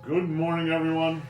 Good morning, everyone.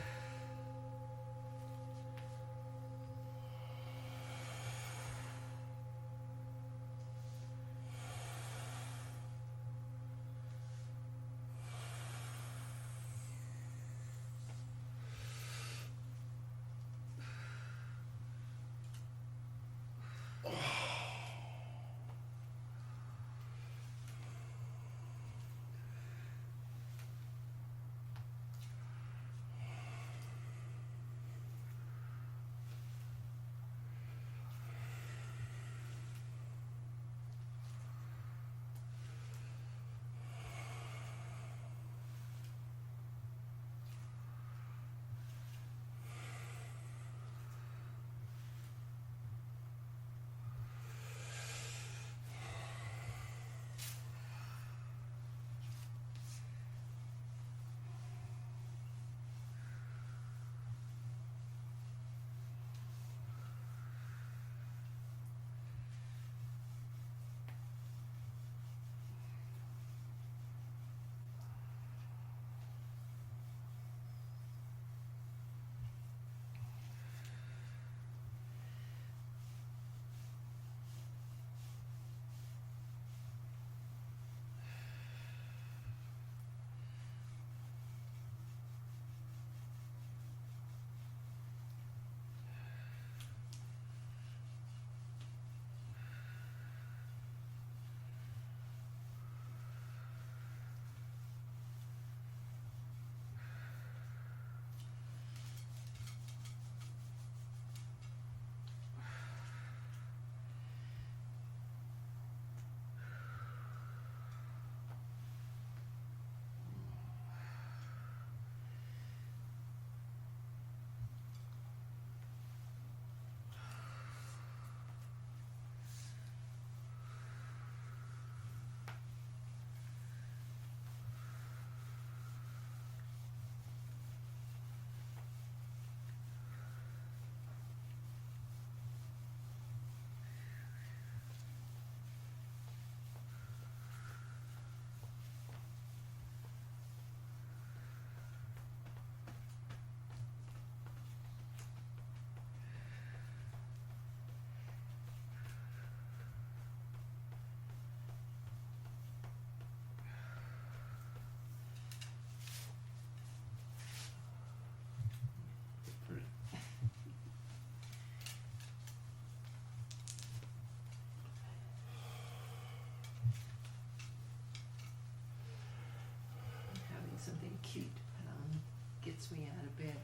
Having something cute to put on gets me out of bed.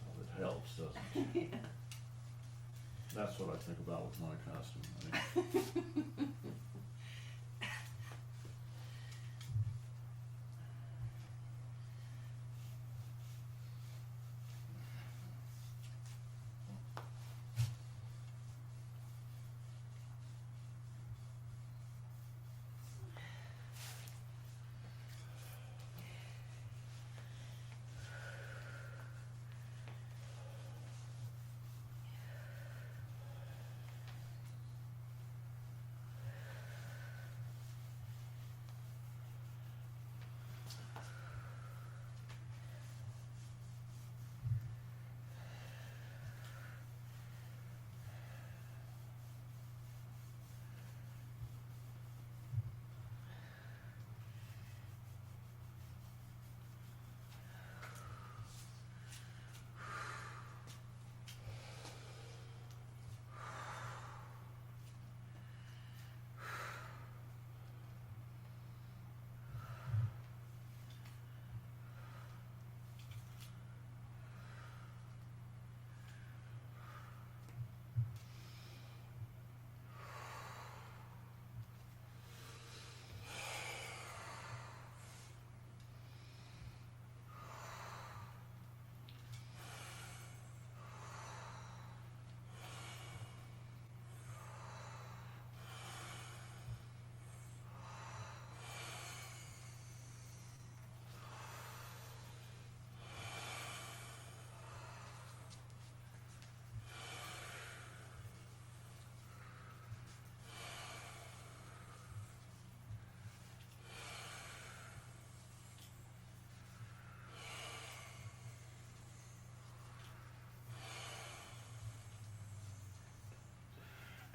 Well, it helps, doesn't it? Yeah. That's what I think about with my costume. I mean,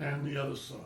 And the other side.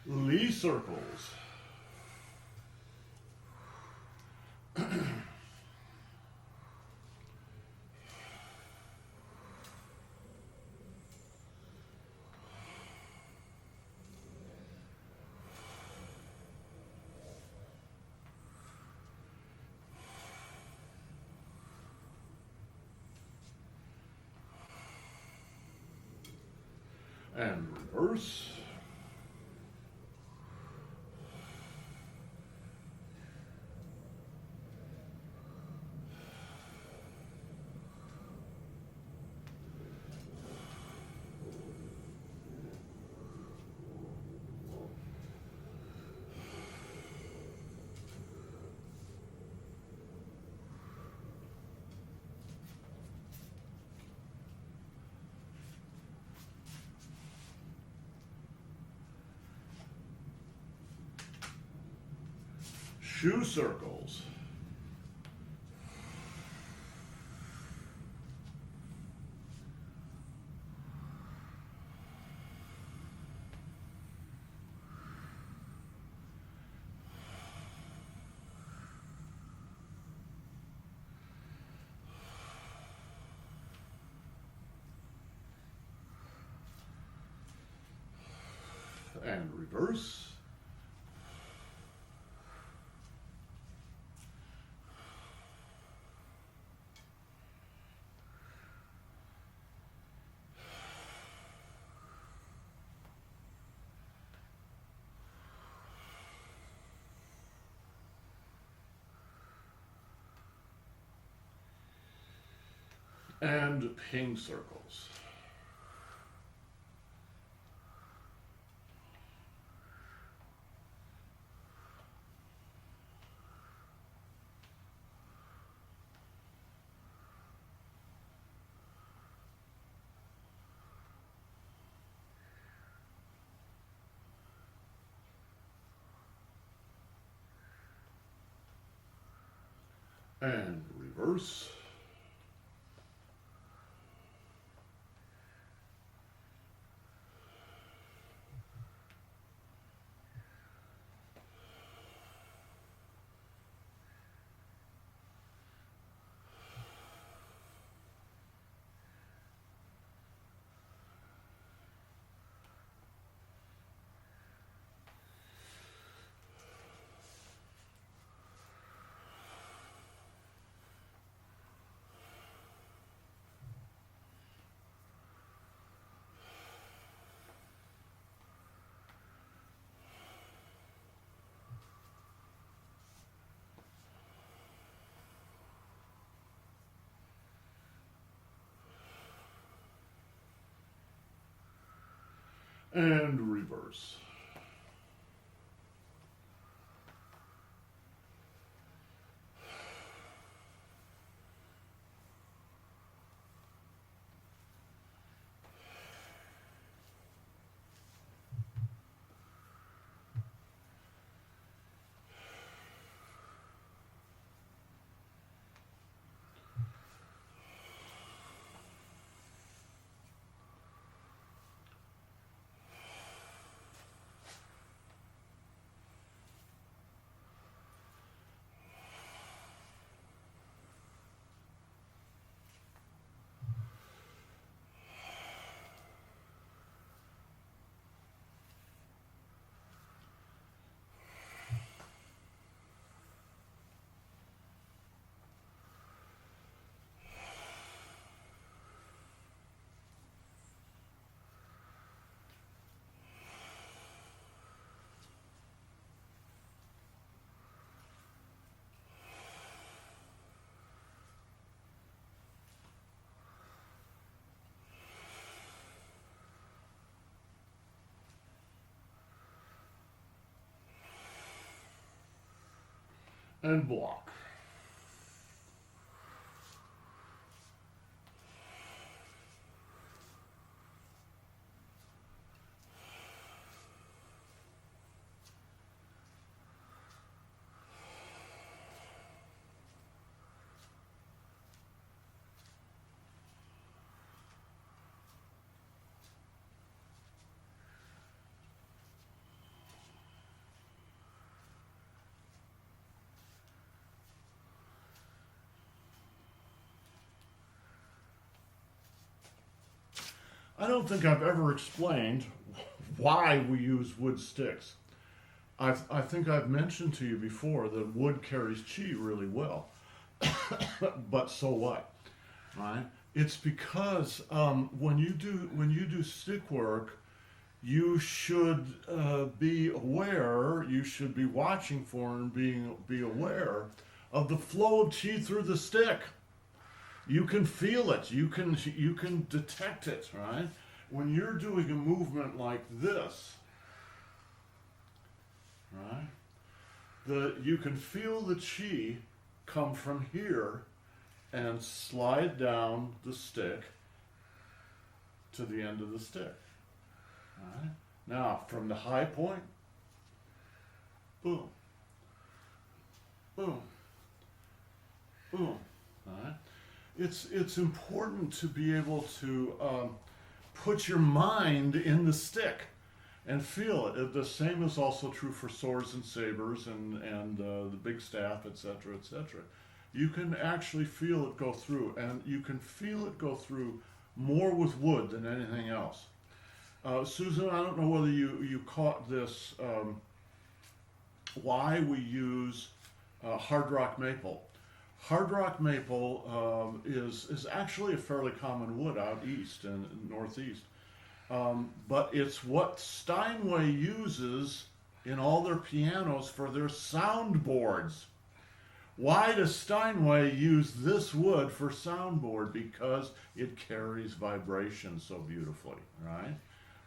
Lee circles. And reverse. Shoe circles. And reverse. And ping circles. And reverse. And reverse. and block. I don't think I've ever explained why we use wood sticks. I think I've mentioned to you before that wood carries chi really well. But so what, right? It's because when you do stick work, you should be aware. You should be watching for and be aware of the flow of chi through the stick. You can feel it. You can detect it, right? When you're doing a movement like this, right? You can feel the chi come from here and slide down the stick to the end of the stick. Right? Now, from the high point, boom, boom, boom. Right? It's important to be able to put your mind in the stick and feel it. The same is also true for swords and sabers and the big staff, etc., etc. You can actually feel it go through, and you can feel it go through more with wood than anything else. Susan, I don't know whether you caught this, why we use hard rock maple. Hard rock maple is actually a fairly common wood out east and northeast. But it's what Steinway uses in all their pianos for their soundboards. Why does Steinway use this wood for soundboard? Because it carries vibration so beautifully, right?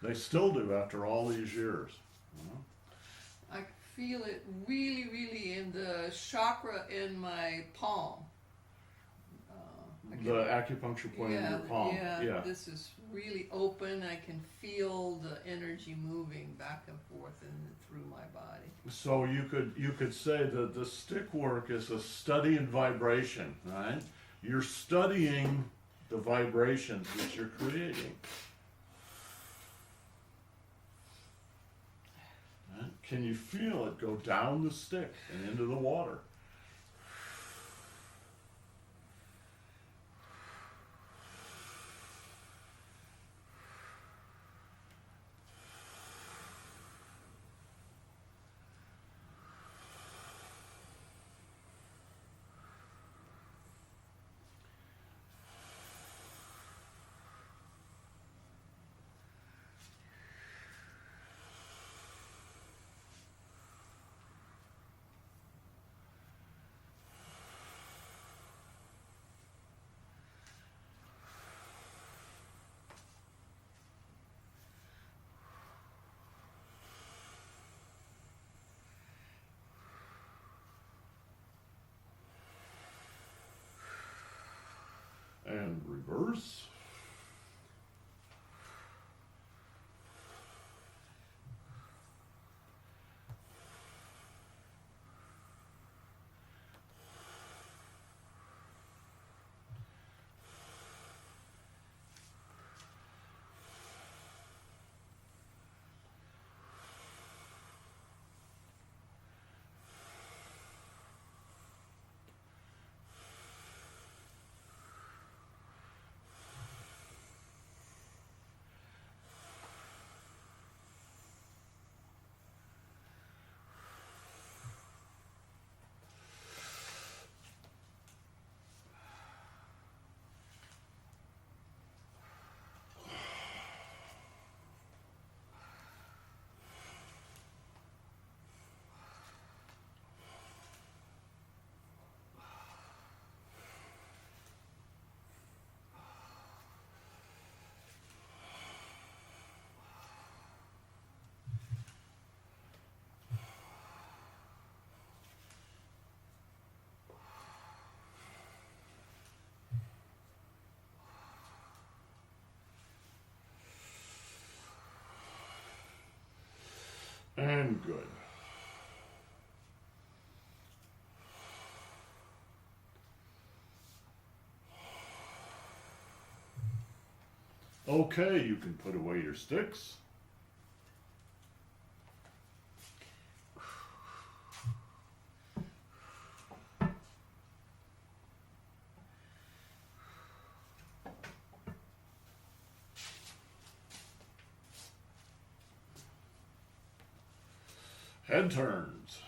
They still do after all these years. I feel it really, really in the chakra in my palm. The acupuncture point in your palm. Yeah, this is really open. I can feel the energy moving back and forth and through my body. So you could say that the stick work is a study in vibration, right? You're studying the vibrations that you're creating. Right? Can you feel it go down the stick and into the water? And reverse. And good. Okay, you can put away your sticks. Head turns.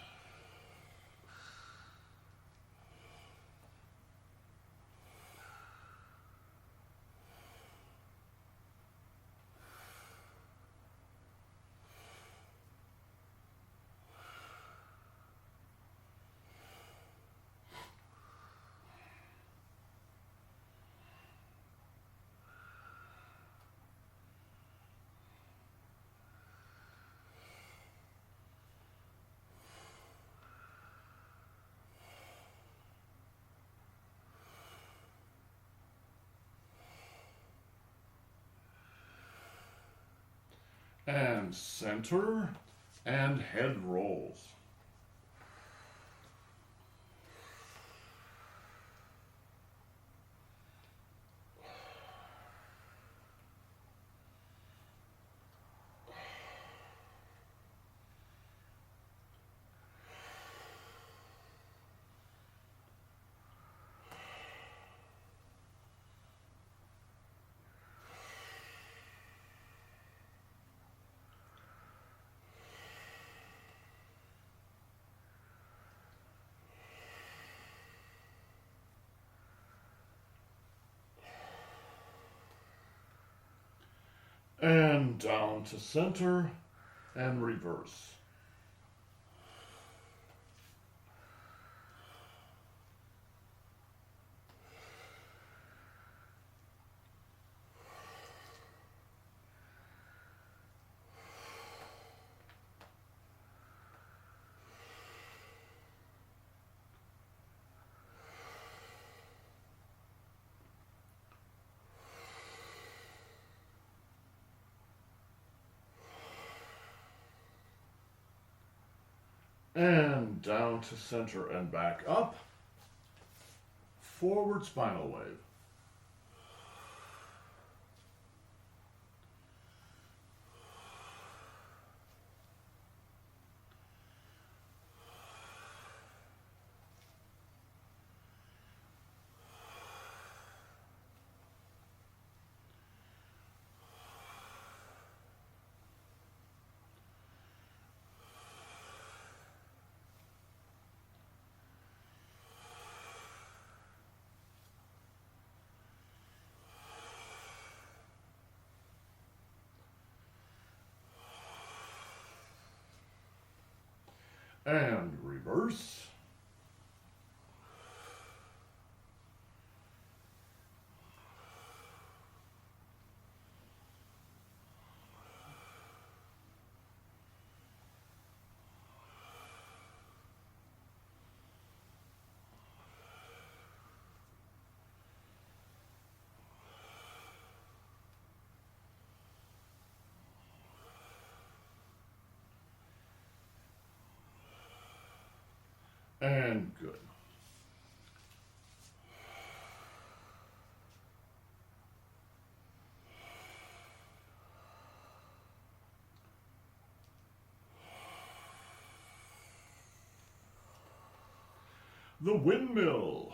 And center and head rolls. And down to center and reverse. And down to center and back up. Forward spinal wave. And reverse. And good. The windmill.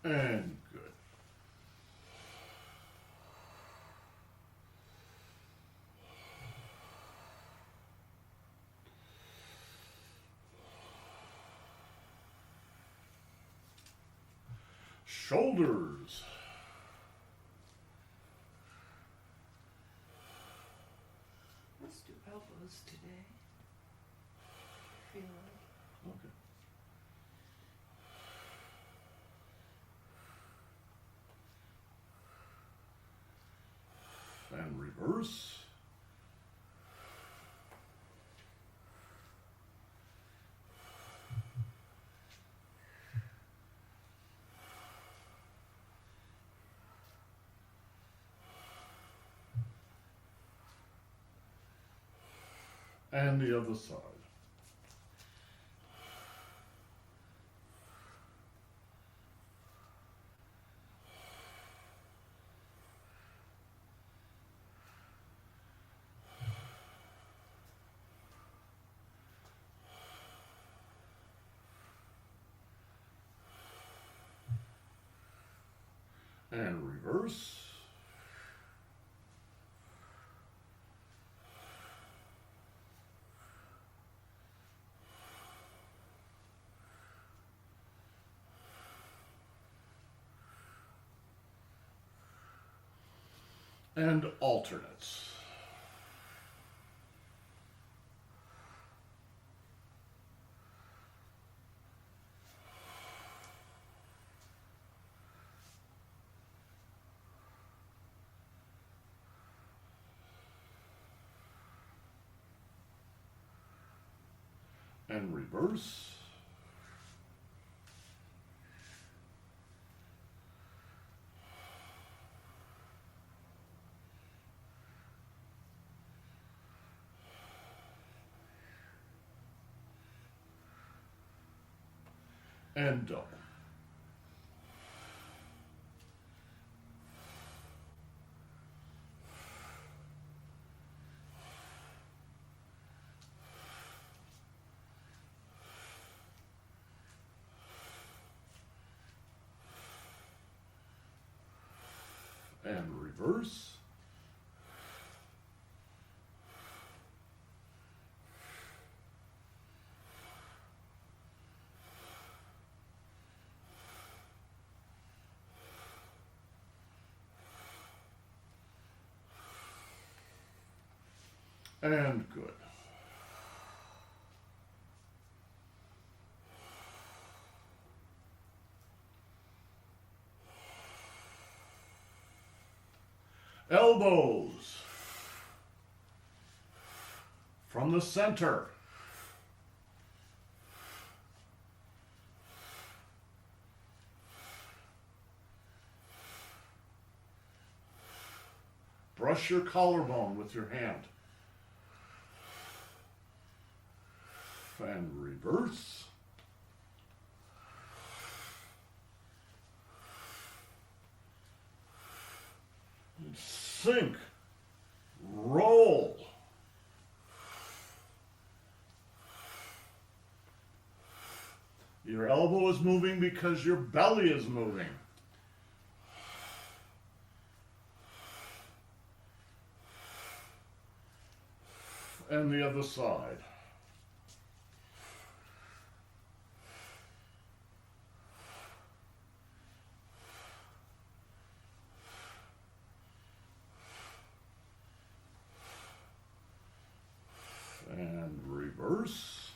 And good. Shoulders. Let's do elbows today. Feel like. Okay. And reverse. And the other side. And reverse. And alternates. And reverse. And double. And reverse. And good. Elbows. From the center. Brush your collarbone with your hand. And reverse. And sink. Roll. Your elbow is moving because your belly is moving. And the other side. And reverse.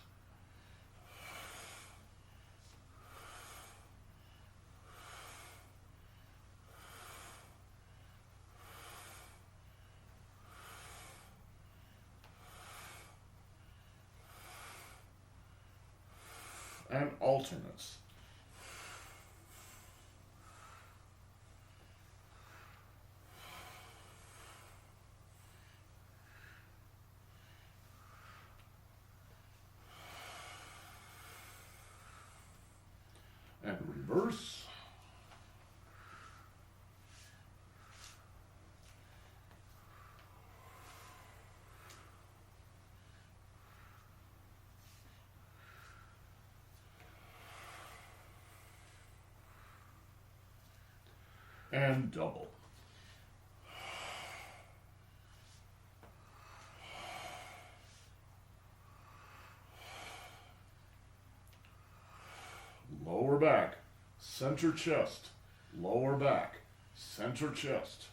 And alternates. And reverse. And double. Lower back, center chest, lower back, center chest.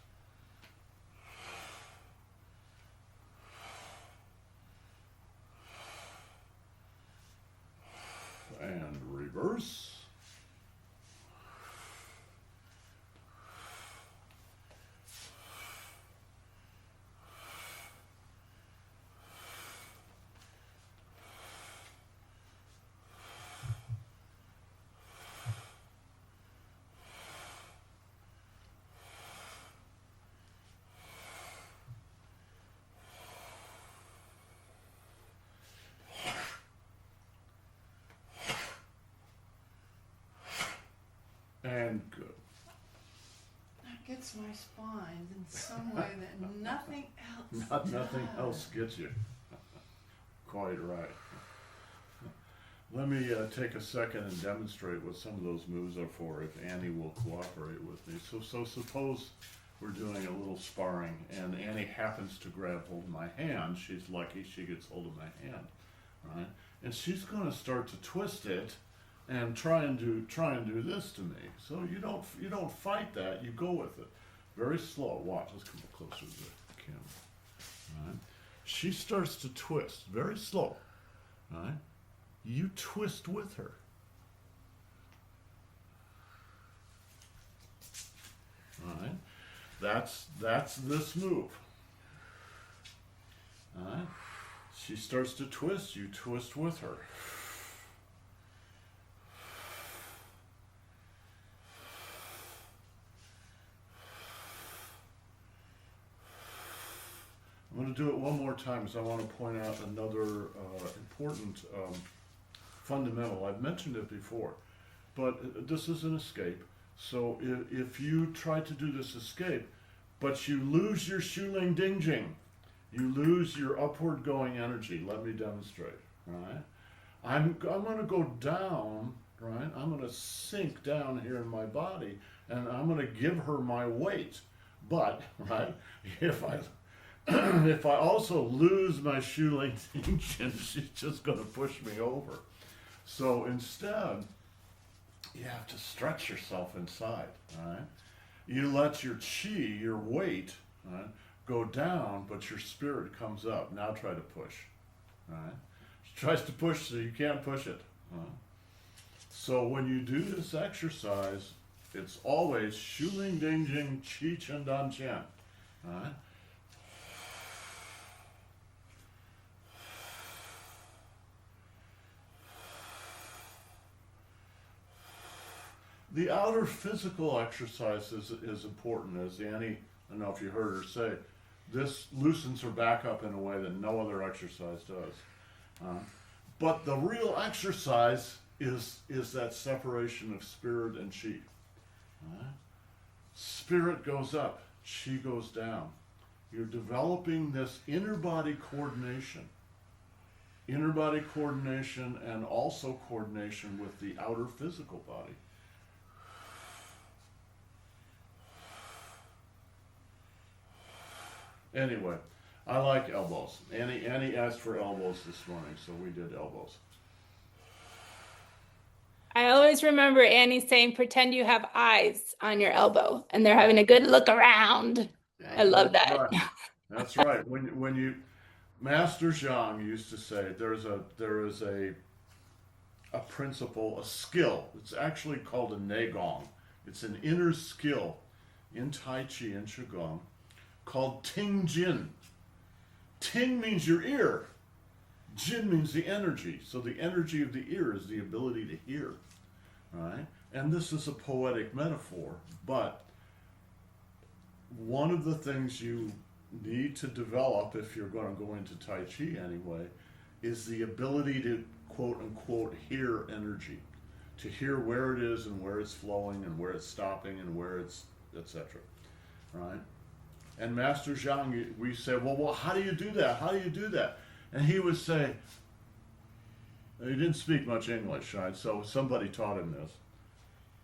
And reverse. And good. That gets my spine in some way that nothing else Nothing does. else gets you. Quite right. Let me take a second and demonstrate what some of those moves are for, if Annie will cooperate with me. So suppose we're doing a little sparring, and Annie happens to grab hold of my hand. She's lucky she gets hold of my hand, right? And she's going to start to twist it and try and do this to me. So you don't fight that. You go with it, very slow. Watch. Let's come closer to the camera. Right? She starts to twist, very slow. Right? You twist with her. All right? That's this move. All right? She starts to twist, you twist with her. I'm going to do it one more time because I want to point out another important fundamental. I've mentioned it before, but this is an escape. So if you try to do this escape, but you lose your Shuling Dingjing, you lose your upward going energy. Let me demonstrate, right? I'm going to go down, right? I'm going to sink down here in my body, and I'm going to give her my weight. But, right, if I also lose my Shuling Dingjing, she's just going to push me over. So instead, you have to stretch yourself inside, right? You let your chi, your weight, right, go down, but your spirit comes up. Now try to push, right? She tries to push, so you can't push it. Right? So when you do this exercise, it's always Shuling Dingjing Chi Chen Dan Chen, right? The outer physical exercise is important, as Annie, I don't know if you heard her say, this loosens her back up in a way that no other exercise does. But the real exercise is that separation of spirit and chi. Spirit goes up, chi goes down. You're developing this inner body coordination and also coordination with the outer physical body. Anyway, I like elbows. Annie asked for elbows this morning, so we did elbows. I always remember Annie saying, pretend you have eyes on your elbow and they're having a good look around. I love that. Right. That's right. When you Master Zhang used to say there is a principle, a skill. It's actually called a neigong. It's an inner skill in Tai Chi and Qigong called Ting Jin. Ting means your ear. Jin means the energy. So the energy of the ear is the ability to hear, right? And this is a poetic metaphor, but one of the things you need to develop if you're going to go into Tai Chi anyway is the ability to quote unquote hear energy, to hear where it is and where it's flowing and where it's stopping and where it's etc. Right? And Master Zhang, we said, well, how do you do that? How do you do that? And he would say, he didn't speak much English, right? So somebody taught him this.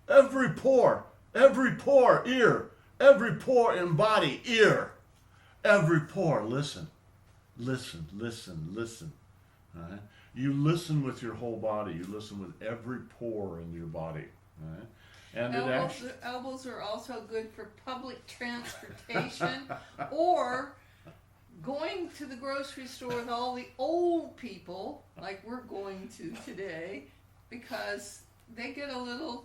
Every pore Every pore, ear. Every pore in body, ear. Every pore, listen. Listen, listen, listen. All right? You listen with your whole body. You listen with every pore in your body. All right? And Elbows are also good for public transportation or going to the grocery store with all the old people, like we're going to today, because they get a little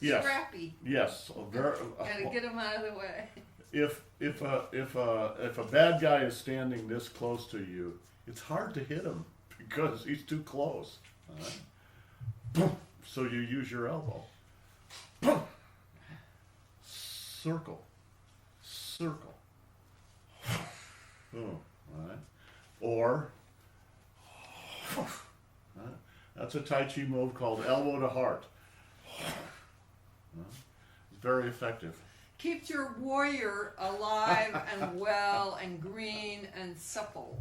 scrappy. Yes. Gotta get them out of the way. If a bad guy is standing this close to you, it's hard to hit him because he's too close. All right? So you use your elbow. Circle. Circle. All right? Or that's a Tai Chi move called elbow to heart. It's very effective. Keeps your warrior alive and well and green and supple.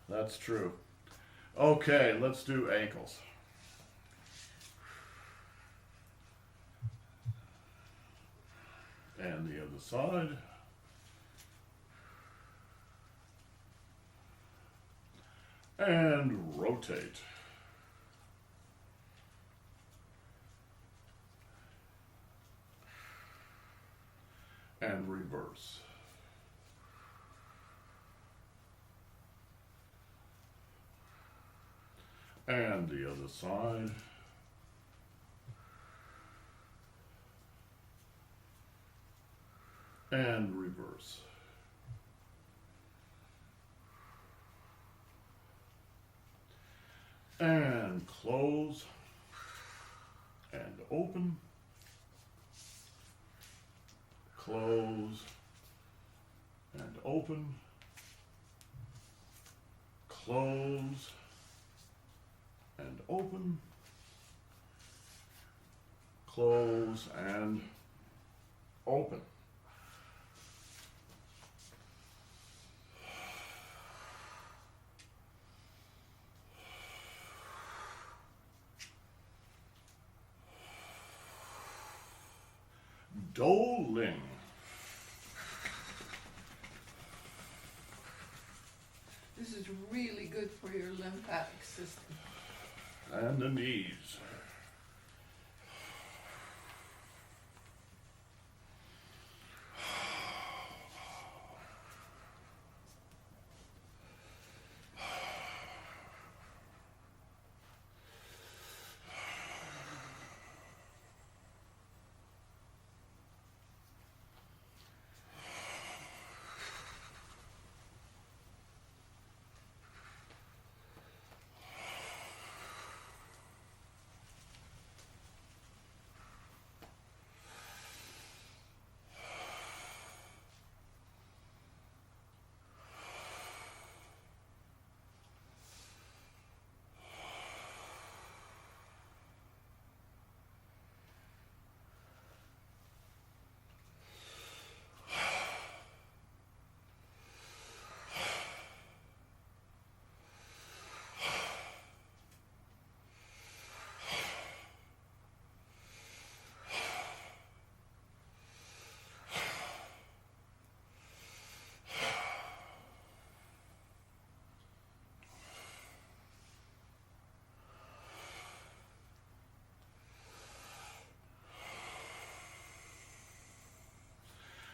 That's true. Okay, let's do ankles. And the other side. And rotate. And reverse. And the other side. And reverse. And close. And open. Close. And open. Close. And open. Close and open. Doling. This is really good for your lymphatic system. And the knees.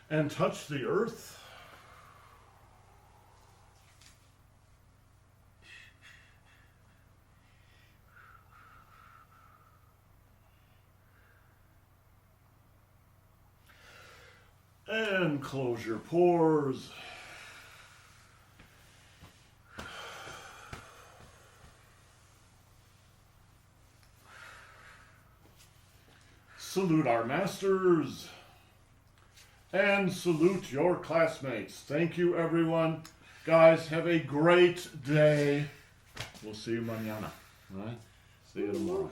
And touch the earth. And close your pores. Salute our masters. And salute your classmates. Thank you, everyone. Guys, have a great day. We'll see you mañana. All right? See you tomorrow.